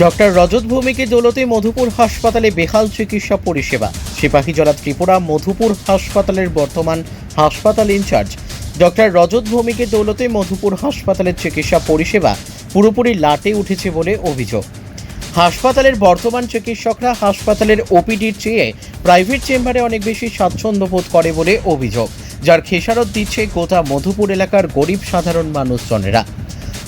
Doctor রজত ভৌমিকের দৌলতে মধুপুর হাসপাতালে বেহাল চিকিৎসা পরিষেবা। সিপাহীজলা ত্রিপুরা মধুপুর হাসপাতালের বর্তমান হাসপাতাল ইনচার্জ ডক্টর রজত ভৌমিকের দৌলতে মধুপুর হাসপাতালের চিকিৎসা পরিষেবা পুরোপুরি লাটে উঠেছে বলে অভিযোগ। হাসপাতালের বর্তমান চিকিৎসকরা হাসপাতালের ওপিডির চেয়ে প্রাইভেট চেম্বারে অনেক বেশি স্বাচ্ছন্দ্য বোধ করে বলে অভিযোগ, যার খেসারত দিচ্ছে গোটা মধুপুর এলাকার গরিব সাধারণ মানুষজনেরা।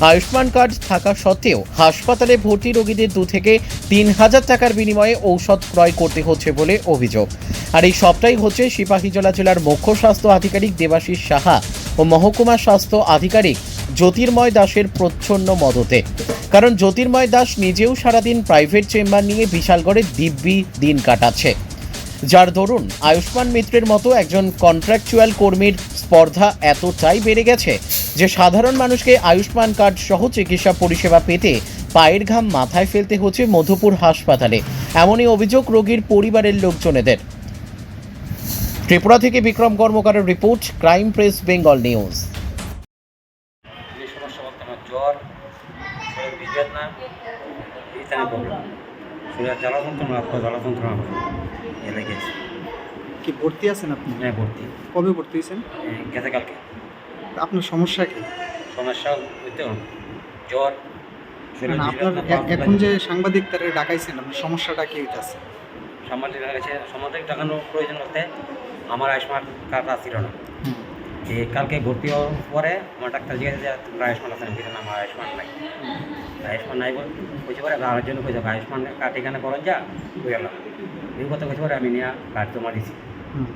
আয়ুষ্মান কার্ড থাকা সত্ত্বেও হাসপাতালে ভর্তি রোগীদের 2 থেকে 3,000 টাকার বিনিময়ে ঔষধ ক্রয় করতে হচ্ছে বলে অভিযোগ। আর এই সবটাই হচ্ছে সিপাহীজলা জেলার মুখ্য স্বাস্থ্য আধিকারিক দেবাশিস সাহা ও মহকুমা স্বাস্থ্য আধিকারিক জ্যোতির্ময় দাসের প্রচ্ছন্ন মদতে। কারণ জ্যোতির্ময় দাস নিজেও সারাদিন প্রাইভেট চেম্বার নিয়ে বিশালগড়ে দিব্যি দিন কাটাচ্ছে, যার দরুন আয়ুষ্মান মিত্রের মতো একজন কন্ট্রাকচুয়াল কর্মীর স্পর্ধা এতটাই বেড়ে গেছে যে সাধারণ মানুষকে আয়ুষ্মান কার্ড সহ চিকিৎসা পরিষেবা পেতে পায়ের ঘাম মাথায় ফেলতে হচ্ছে মধুপুর হাসপাতালে। এমনই অভিযোগ রোগীর পরিবারের লোকজনেদের। ত্রিপুরা থেকে বিক্রম কর্মকারের report, crime press Bengal news. যে সমস্যা বলতে আমার জ্বর, শরীর বিবেদনা, ইত্যাদি প্রবলেম, শরীরের জ্বালা যন্ত্রণা, জ্বালা যন্ত্রণা এ লেগেছে। কি ভর্তি আছেন আপনি? হ্যাঁ, ভর্তি। কবে ভর্তি হয়েছেন? গেছে কালকে। আপনার সমস্যা কি? সমস্যা হইতে জ্বর, শরীর না, আপনার এখন যে সাংবাদিক তারা ডাকাইছেন, আপনার সমস্যাটা কি হইতেছে? সাংবাদিক গেছে, সাংবাদিক দেখানোর প্রয়োজন বলতে আমার আয়ুষ্মান কার্ড ছিল না। কালকে ভর্তি হওয়ার পরে আমার ডাক্তার জিজ্ঞাসা যে তোমরা আয়ুষ্মান আছে নাকি? না, আমার আয়ুষ্মান নাই। আয়ুষ্মান নাই বলতে পারে আর জন্য কইছে আয়ুষ্মান কার্ড এখানে করেন যা হয়ে গেল। এই কথা কইতে পারে আমি নিয়ে কার্ড জমা দিছি,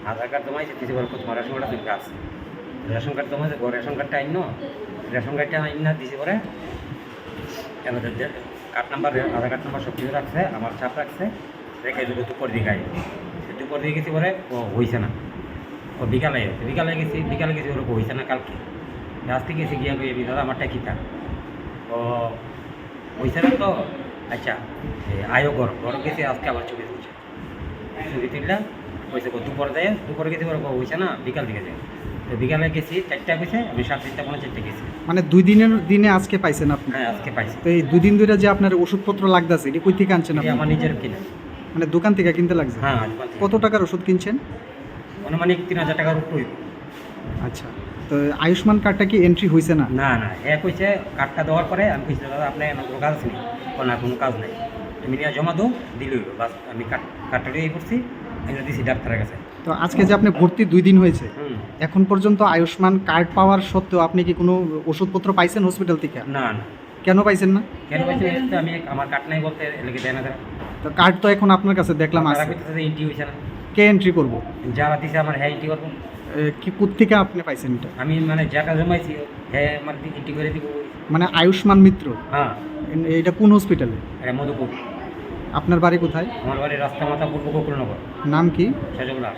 আধার কার্ড জমা দিচ্ছি পারে তোমার রেশন কার্ডটা তুমি আছে, রেশন কার্ড জমা দেবো, রেশন কার্ডটা আইন রেশন কার্ডটা আইন না দিছি পরে আমাদের কার্ড নাম্বার, আধার কার্ড নাম্বার সব কিছু রাখছে, আমার ছাপ রাখছে, রেখে দেবো দুপুর দিকে আই। দুপুর দিয়ে গেছি পরে ও হয়েছে না, ও বিকালে গেছি ওরকম হয়েছে না। কালকে আজকে গেছি গিয়া গিয়ে দাদা আমারটা কী থাক ও হয়েছে না তো। আচ্ছা আয়ো ঘর গেছি, আজকে আবার ছবি তুলছে, ছবি তুললাম হয়েছে দুপুরে গেছি ওরকম হয়েছে না, বিকাল দিকে যাই। তো বিকালে গেছি 4টা গেছে, আমি 7:30-4 গেছি। মানে 2 দিনে আজকে পাইছেন আপনি? হ্যাঁ, আজকে পাইছি। তো এই 2 দিন ধরে যে আপনার ওষুধপত্র লাগতেছে, এটা কই থেকে আনছেন আপনি? আমার নিজের কিনা। মানে দোকান থেকে কিনতে লাগছে? হ্যাঁ। কত টাকার ওষুধ কিনছেন? অনুমানিক 3,000 টাকার উপর। আচ্ছা, তো আয়ুষ্মান কার্ডটা কি এন্ট্রি হয়েছে না? না, কইছে কার্ডটা দেওয়ার পরে আমি কইছি দাদা আপনার কোনো কাজ নেই, না কোনো কাজ নেই, তুমি নিয়ে জমা দো দিল বাস। আমি কার্ডটা দিয়ে করছি, এনে দিছি ডাক্তারের কাছে। তো আজকে যে আপনি ভর্তি 2 দিন হয়েছে, এখন পর্যন্ত আয়ুষ্মান কার্ড পাওয়ার সত্ত্বেও আপনি কি কোনো ওষুধপত্র পাইছেন হসপিটাল থেকে? না। কেন পাইছেন না? কেন পাইছি? আমি আমার কার্ড নাই বলতে লেগে দেয় না। তো কার্ড তো এখন আপনার কাছে দেখলাম আছে, এন্ট্রি হয়েছে না। কে এন্ট্রি করবো? যারা দিছে আমার হ্যাঁ এন্ট্রি করবো। কি কোত্থেকে আপনি পাইছেন এটা? আমি মানে যাটা জমাইছি হ্যাঁ আমার এন্ট্রি করে দিব। মানে আয়ুষ্মান মিত্র? হ্যাঁ। এটা কোন হসপিটালে? মধুপুর। আপনার বাড়ি কোথায়? আমার বাড়ি রাস্তা মাথা পূর্ব গোকুলনগর। নাম কি? সেজবলাস।